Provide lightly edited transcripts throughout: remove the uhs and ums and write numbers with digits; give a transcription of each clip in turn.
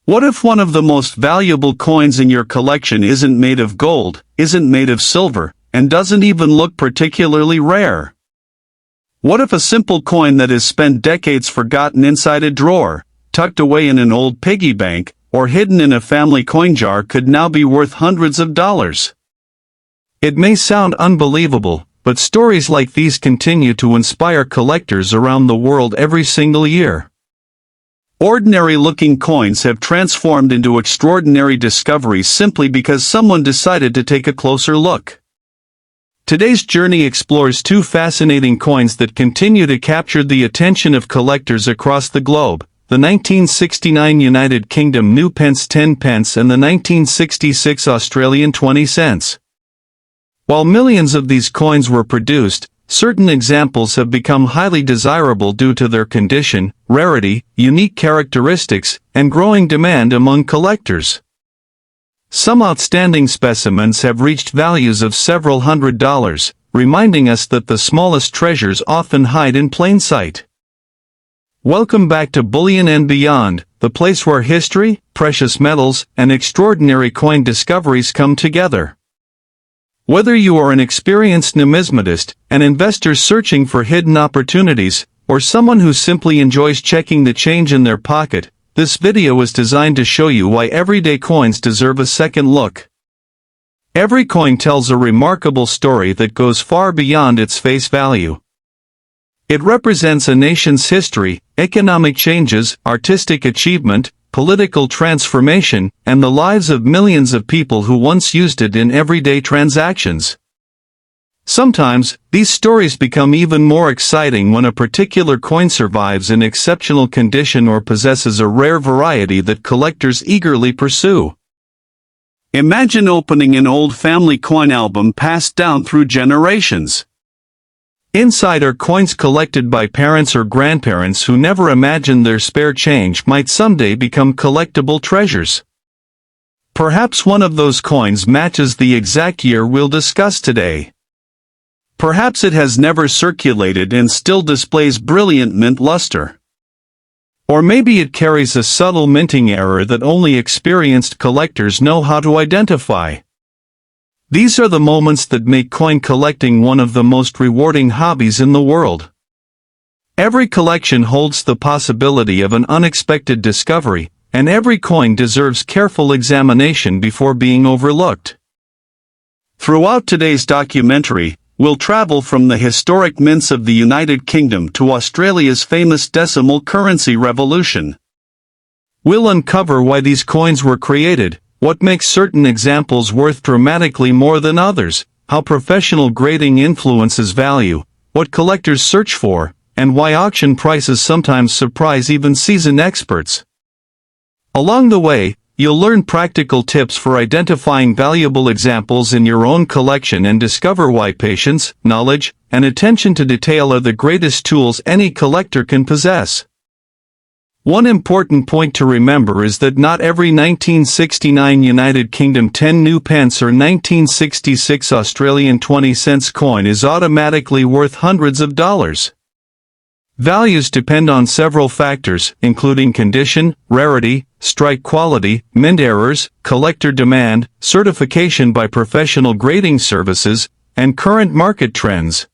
What if one of the most valuable coins in your collection isn't made of gold, isn't made of silver, and doesn't even look particularly rare? What if a simple coin that has spent decades forgotten inside a drawer, tucked away in an old piggy bank, or hidden in a family coin jar could now be worth hundreds of dollars? It may sound unbelievable, but stories like these continue to inspire collectors around the world every single year. Ordinary-looking coins have transformed into extraordinary discoveries simply because someone decided to take a closer look. Today's journey explores two fascinating coins that continue to capture the attention of collectors across the globe: the 1969 United Kingdom New Pence 10 pence and the 1966 Australian 20 cents. While millions of these coins were produced, certain examples have become highly desirable due to their condition, rarity, unique characteristics, and growing demand among collectors. Some outstanding specimens have reached values of several $100s, reminding us that the smallest treasures often hide in plain sight. Welcome back to Bullion and Beyond, the place where history, precious metals, and extraordinary coin discoveries come together. Whether you are an experienced numismatist, an investor searching for hidden opportunities, or someone who simply enjoys checking the change in their pocket, this video is designed to show you why everyday coins deserve a second look. Every coin tells a remarkable story that goes far beyond its face value. It represents a nation's history, economic changes, artistic achievement, political transformation, and the lives of millions of people who once used it in everyday transactions. Sometimes, these stories become even more exciting when a particular coin survives in exceptional condition or possesses a rare variety that collectors eagerly pursue. Imagine opening an old family coin album passed down through generations. Inside are coins collected by parents or grandparents who never imagined their spare change might someday become collectible treasures. Perhaps one of those coins matches the exact year we'll discuss today. Perhaps it has never circulated and still displays brilliant mint luster. Or maybe it carries a subtle minting error that only experienced collectors know how to identify. These are the moments that make coin collecting one of the most rewarding hobbies in the world. Every collection holds the possibility of an unexpected discovery, and every coin deserves careful examination before being overlooked. Throughout today's documentary, we'll travel from the historic mints of the United Kingdom to Australia's famous decimal currency revolution. We'll uncover why these coins were created, what makes certain examples worth dramatically more than others, how professional grading influences value, what collectors search for, and why auction prices sometimes surprise even seasoned experts. Along the way, you'll learn practical tips for identifying valuable examples in your own collection and discover why patience, knowledge, and attention to detail are the greatest tools any collector can possess. One important point to remember is that not every 1969 United Kingdom 10 new pence or 1966 Australian 20 cents coin is automatically worth hundreds of dollars. Values depend on several factors, including condition, rarity, strike quality, mint errors, collector demand, certification by professional grading services, and current market trends.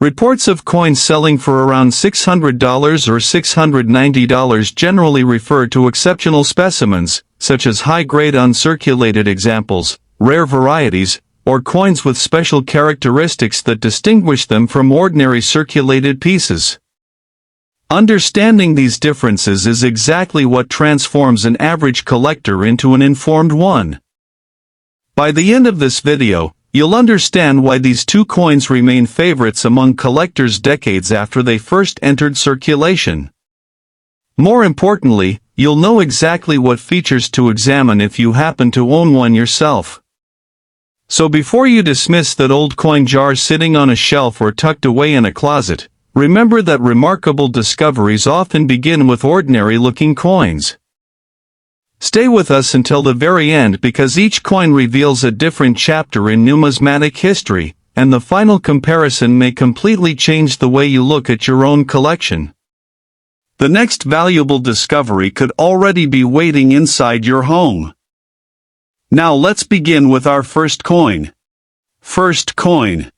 Reports of coins selling for around $600 or $690 generally refer to exceptional specimens, such as high-grade uncirculated examples, rare varieties, or coins with special characteristics that distinguish them from ordinary circulated pieces. Understanding these differences is exactly what transforms an average collector into an informed one. By the end of this video, you'll understand why these two coins remain favorites among collectors decades after they first entered circulation. More importantly, you'll know exactly what features to examine if you happen to own one yourself. So before you dismiss that old coin jar sitting on a shelf or tucked away in a closet, remember that remarkable discoveries often begin with ordinary-looking coins. Stay with us until the very end because each coin reveals a different chapter in numismatic history, and the final comparison may completely change the way you look at your own collection. The next valuable discovery could already be waiting inside your home. Now let's begin with our first coin. First coin.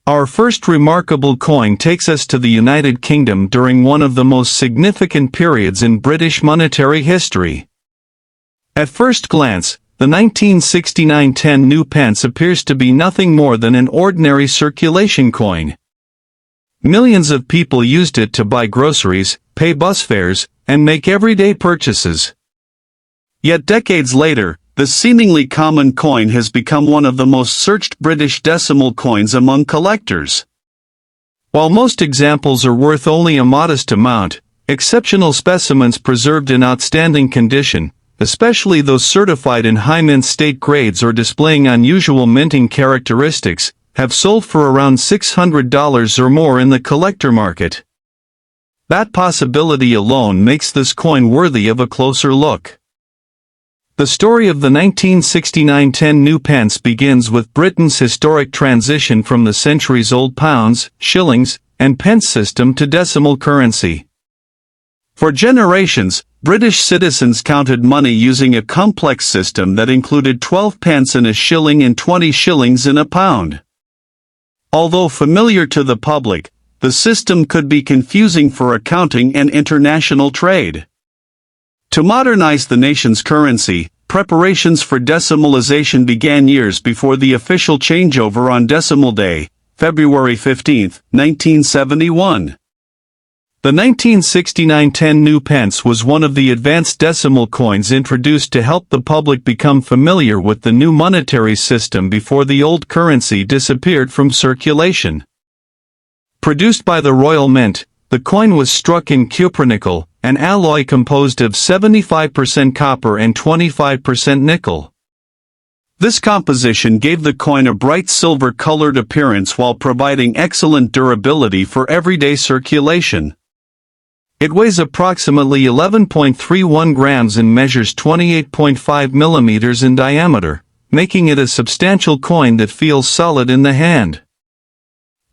Our first remarkable coin takes us to the United Kingdom during one of the most significant periods in British monetary history. At first glance, the 1969 10 new pence appears to be nothing more than an ordinary circulation coin. Millions of people used it to buy groceries, pay bus fares, and make everyday purchases. Yet decades later, the seemingly common coin has become one of the most searched British decimal coins among collectors. While most examples are worth only a modest amount, exceptional specimens preserved in outstanding condition, especially those certified in high mint state grades or displaying unusual minting characteristics, have sold for around $600 or more in the collector market. That possibility alone makes this coin worthy of a closer look. The story of the 1969 10 new pence begins with Britain's historic transition from the centuries-old pounds, shillings, and pence system to decimal currency. For generations, British citizens counted money using a complex system that included 12 pence in a shilling and 20 shillings in a pound. Although familiar to the public, the system could be confusing for accounting and international trade. To modernize the nation's currency, preparations for decimalization began years before the official changeover on Decimal Day, February 15, 1971. The 1969 10 new pence was one of the advanced decimal coins introduced to help the public become familiar with the new monetary system before the old currency disappeared from circulation. Produced by the Royal Mint, the coin was struck in cupronickel, an alloy composed of 75% copper and 25% nickel. This composition gave the coin a bright silver-colored appearance while providing excellent durability for everyday circulation. It weighs approximately 11.31 grams and measures 28.5 millimeters in diameter, making it a substantial coin that feels solid in the hand.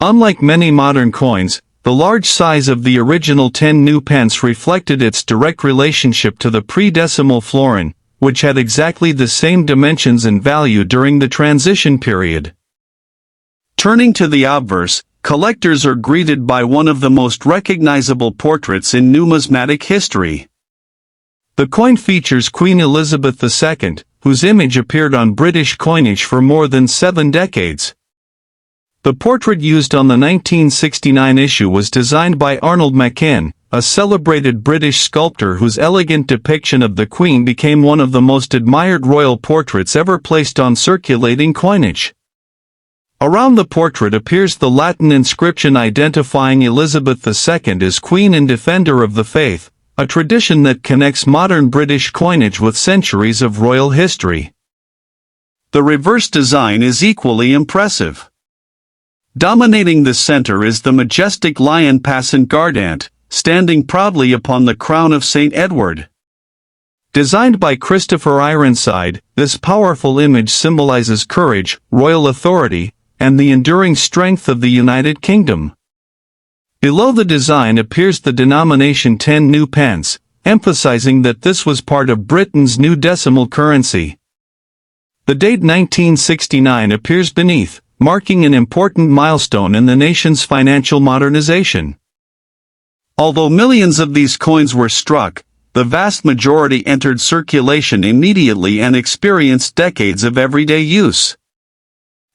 Unlike many modern coins, the large size of the original 10 new pence reflected its direct relationship to the pre-decimal florin, which had exactly the same dimensions and value during the transition period. Turning to the obverse, collectors are greeted by one of the most recognizable portraits in numismatic history. The coin features Queen Elizabeth II, whose image appeared on British coinage for more than 7 decades. The portrait used on the 1969 issue was designed by Arnold Machin, a celebrated British sculptor whose elegant depiction of the Queen became one of the most admired royal portraits ever placed on circulating coinage. Around the portrait appears the Latin inscription identifying Elizabeth II as Queen and Defender of the Faith, a tradition that connects modern British coinage with centuries of royal history. The reverse design is equally impressive. Dominating the center is the majestic lion passant guardant, standing proudly upon the crown of St. Edward. Designed by Christopher Ironside, this powerful image symbolizes courage, royal authority, and the enduring strength of the United Kingdom. Below the design appears the denomination 10 new pence, emphasizing that this was part of Britain's new decimal currency. The date 1969 appears beneath, marking an important milestone in the nation's financial modernization. Although millions of these coins were struck, the vast majority entered circulation immediately and experienced decades of everyday use.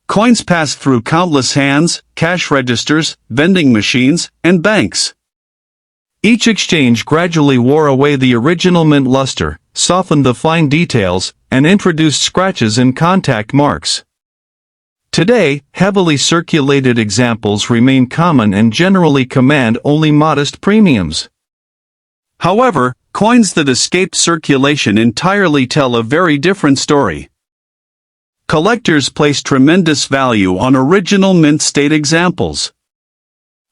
Coins passed through countless hands, cash registers, vending machines, and banks. Each exchange gradually wore away the original mint luster, softened the fine details, and introduced scratches and contact marks. Today, heavily circulated examples remain common and generally command only modest premiums. However, coins that escaped circulation entirely tell a very different story. Collectors place tremendous value on original mint state examples.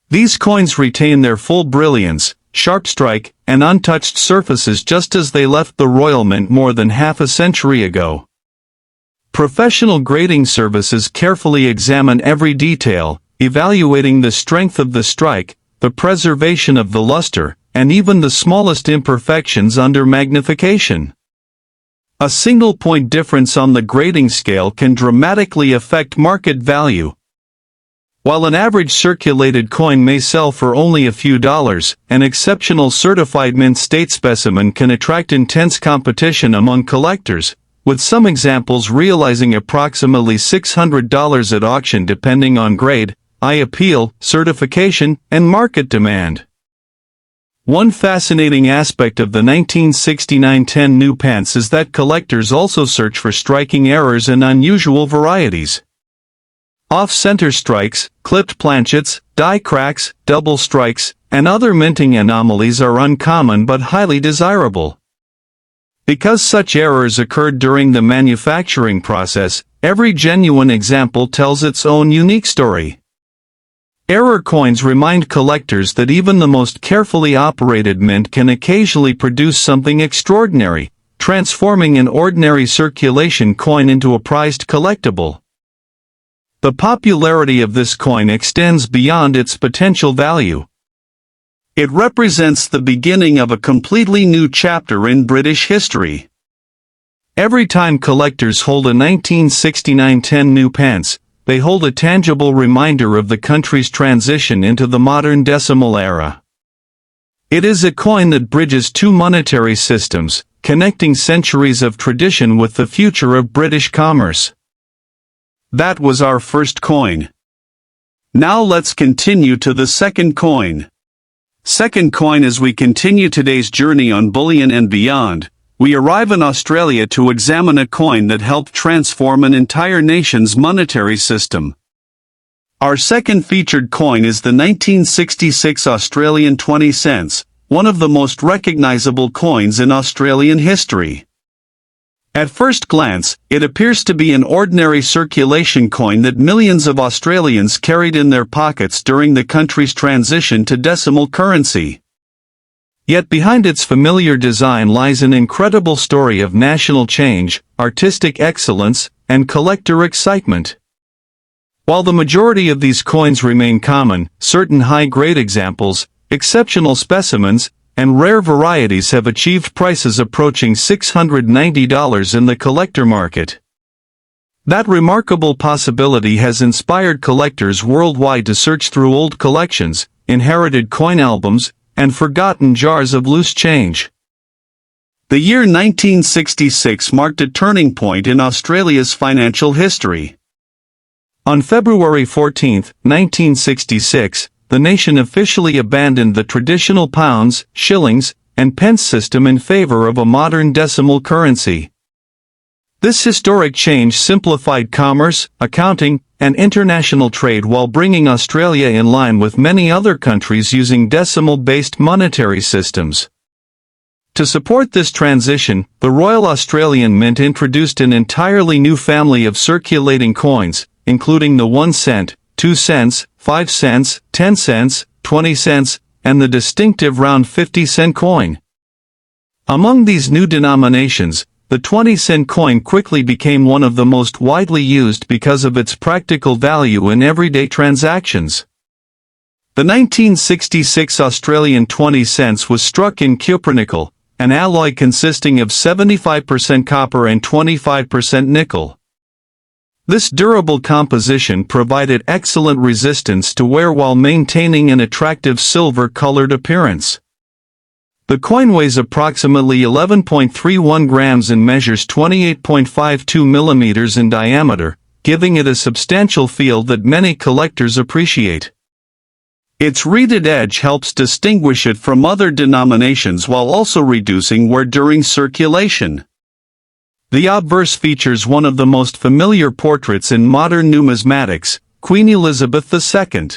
These coins retain their full brilliance, sharp strike, and untouched surfaces just as they left the Royal Mint more than half a century ago. Professional grading services carefully examine every detail, evaluating the strength of the strike, the preservation of the luster, and even the smallest imperfections under magnification. A single point difference on the grading scale can dramatically affect market value. While an average circulated coin may sell for only a few dollars, an exceptional certified mint state specimen can attract intense competition among collectors, with some examples realizing approximately $600 at auction depending on grade, eye appeal, certification, and market demand. One fascinating aspect of the 1969-10 new Pence is that collectors also search for striking errors and unusual varieties. Off-center strikes, clipped planchets, die cracks, double strikes, and other minting anomalies are uncommon but highly desirable. Because such errors occurred during the manufacturing process, every genuine example tells its own unique story. Error coins remind collectors that even the most carefully operated mint can occasionally produce something extraordinary, transforming an ordinary circulation coin into a prized collectible. The popularity of this coin extends beyond its potential value. It represents the beginning of a completely new chapter in British history. Every time collectors hold a 1969-10 new Pence, they hold a tangible reminder of the country's transition into the modern decimal era. It is a coin that bridges two monetary systems, connecting centuries of tradition with the future of British commerce. That was our first coin. Now let's continue to the second coin. Second coin. As we continue today's journey on Bullion and Beyond, we arrive in Australia to examine a coin that helped transform an entire nation's monetary system. Our second featured coin is the 1966 Australian 20 cents, one of the most recognizable coins in Australian history. At first glance, it appears to be an ordinary circulation coin that millions of Australians carried in their pockets during the country's transition to decimal currency. Yet behind its familiar design lies an incredible story of national change, artistic excellence, and collector excitement. While the majority of these coins remain common, certain high-grade examples, exceptional specimens, and rare varieties have achieved prices approaching $690 in the collector market. That remarkable possibility has inspired collectors worldwide to search through old collections, inherited coin albums, and forgotten jars of loose change. The year 1966 marked a turning point in Australia's financial history. On February 14, 1966, the nation officially abandoned the traditional pounds, shillings, and pence system in favor of a modern decimal currency. This historic change simplified commerce, accounting, and international trade while bringing Australia in line with many other countries using decimal-based monetary systems. To support this transition, the Royal Australian Mint introduced an entirely new family of circulating coins, including the 1 cent, 2 cents, 5 cents, 10 cents, 20 cents, and the distinctive round 50-cent coin. Among these new denominations, the 20-cent coin quickly became one of the most widely used because of its practical value in everyday transactions. The 1966 Australian 20 cents was struck in cupronickel, an alloy consisting of 75% copper and 25% nickel. This durable composition provided excellent resistance to wear while maintaining an attractive silver-colored appearance. The coin weighs approximately 11.31 grams and measures 28.52 millimeters in diameter, giving it a substantial feel that many collectors appreciate. Its reeded edge helps distinguish it from other denominations while also reducing wear during circulation. The obverse features one of the most familiar portraits in modern numismatics, Queen Elizabeth II.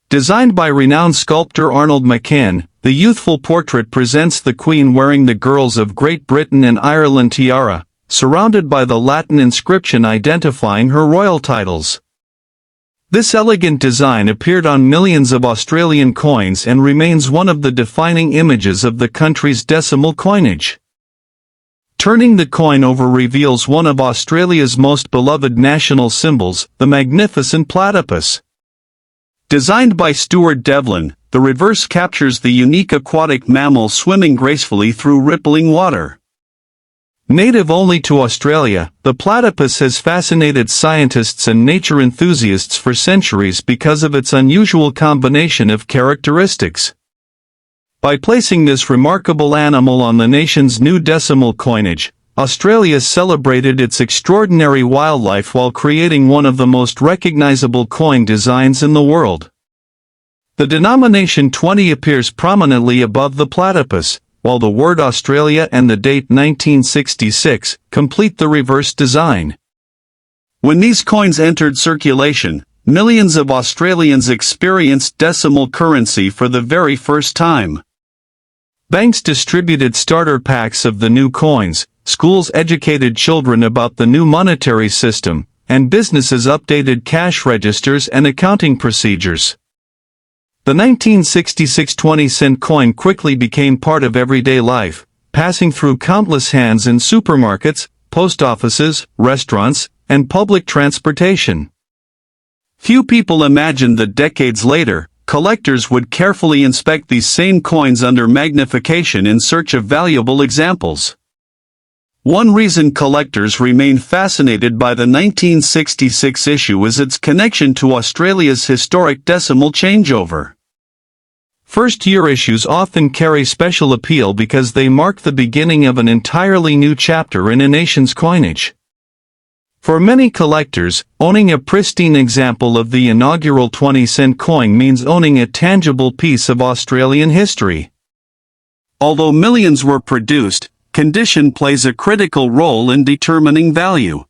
Designed by renowned sculptor Arnold McCann, the youthful portrait presents the Queen wearing the Girls of Great Britain and Ireland tiara, surrounded by the Latin inscription identifying her royal titles. This elegant design appeared on millions of Australian coins and remains one of the defining images of the country's decimal coinage. Turning the coin over reveals one of Australia's most beloved national symbols, the magnificent platypus. Designed by Stuart Devlin, the reverse captures the unique aquatic mammal swimming gracefully through rippling water. Native only to Australia, the platypus has fascinated scientists and nature enthusiasts for centuries because of its unusual combination of characteristics. By placing this remarkable animal on the nation's new decimal coinage, Australia celebrated its extraordinary wildlife while creating one of the most recognizable coin designs in the world. The denomination 20 appears prominently above the platypus, while the word Australia and the date 1966 complete the reverse design. When these coins entered circulation, millions of Australians experienced decimal currency for the very first time. Banks distributed starter packs of the new coins, schools educated children about the new monetary system, and businesses updated cash registers and accounting procedures. The 1966 20-cent coin quickly became part of everyday life, passing through countless hands in supermarkets, post offices, restaurants, and public transportation. Few people imagined that decades later, collectors would carefully inspect these same coins under magnification in search of valuable examples. One reason collectors remain fascinated by the 1966 issue is its connection to Australia's historic decimal changeover. First-year issues often carry special appeal because they mark the beginning of an entirely new chapter in a nation's coinage. For many collectors, owning a pristine example of the inaugural 20-cent coin means owning a tangible piece of Australian history. Although millions were produced, condition plays a critical role in determining value.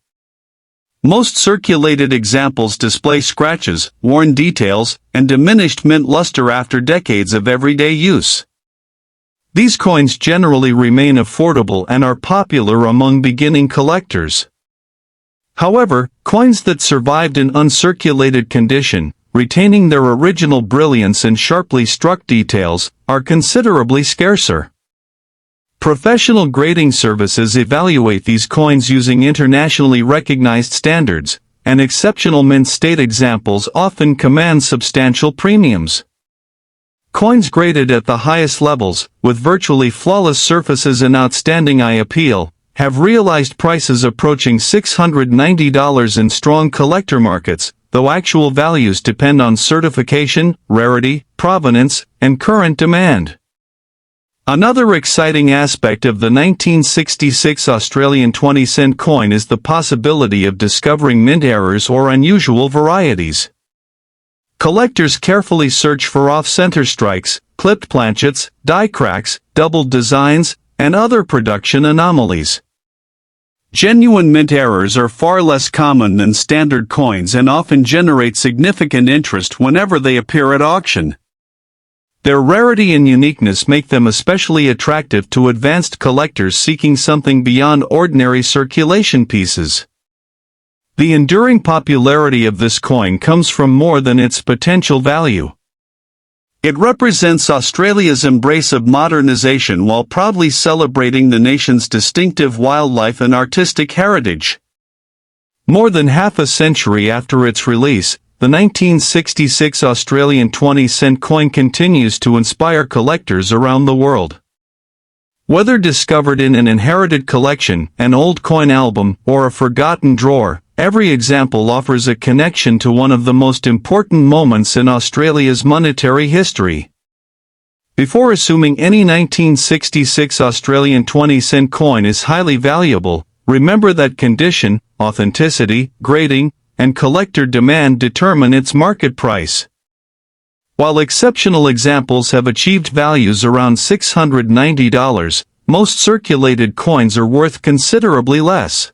Most circulated examples display scratches, worn details, and diminished mint luster after decades of everyday use. These coins generally remain affordable and are popular among beginning collectors. However, coins that survived in uncirculated condition, retaining their original brilliance and sharply struck details, are considerably scarcer. Professional grading services evaluate these coins using internationally recognized standards, and exceptional mint state examples often command substantial premiums. Coins graded at the highest levels, with virtually flawless surfaces and outstanding eye appeal, have realized prices approaching $690 in strong collector markets, though actual values depend on certification, rarity, provenance, and current demand. Another exciting aspect of the 1966 Australian 20-cent coin is the possibility of discovering mint errors or unusual varieties. Collectors carefully search for off-center strikes, clipped planchets, die cracks, doubled designs, and other production anomalies. Genuine mint errors are far less common than standard coins and often generate significant interest whenever they appear at auction. Their rarity and uniqueness make them especially attractive to advanced collectors seeking something beyond ordinary circulation pieces. The enduring popularity of this coin comes from more than its potential value. It represents Australia's embrace of modernization while proudly celebrating the nation's distinctive wildlife and artistic heritage. More than half a century after its release, the 1966 Australian 20-cent coin continues to inspire collectors around the world. Whether discovered in an inherited collection, an old coin album, or a forgotten drawer, every example offers a connection to one of the most important moments in Australia's monetary history. Before assuming any 1966 Australian 20-cent coin is highly valuable, remember that condition, authenticity, grading, and collector demand determine its market price. While exceptional examples have achieved values around $690, most circulated coins are worth considerably less.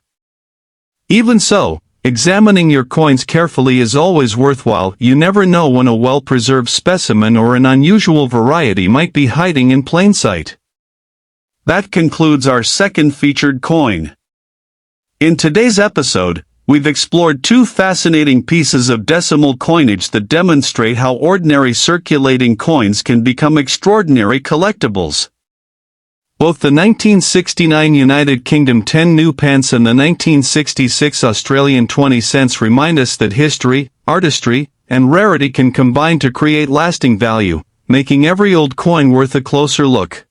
Even so, examining your coins carefully is always worthwhile. You never know when a well-preserved specimen or an unusual variety might be hiding in plain sight. That concludes our second featured coin. In today's episode, we've explored two fascinating pieces of decimal coinage that demonstrate how ordinary circulating coins can become extraordinary collectibles. Both the 1969 United Kingdom 10 new pence and the 1966 Australian 20 cents remind us that history, artistry, and rarity can combine to create lasting value, making every old coin worth a closer look.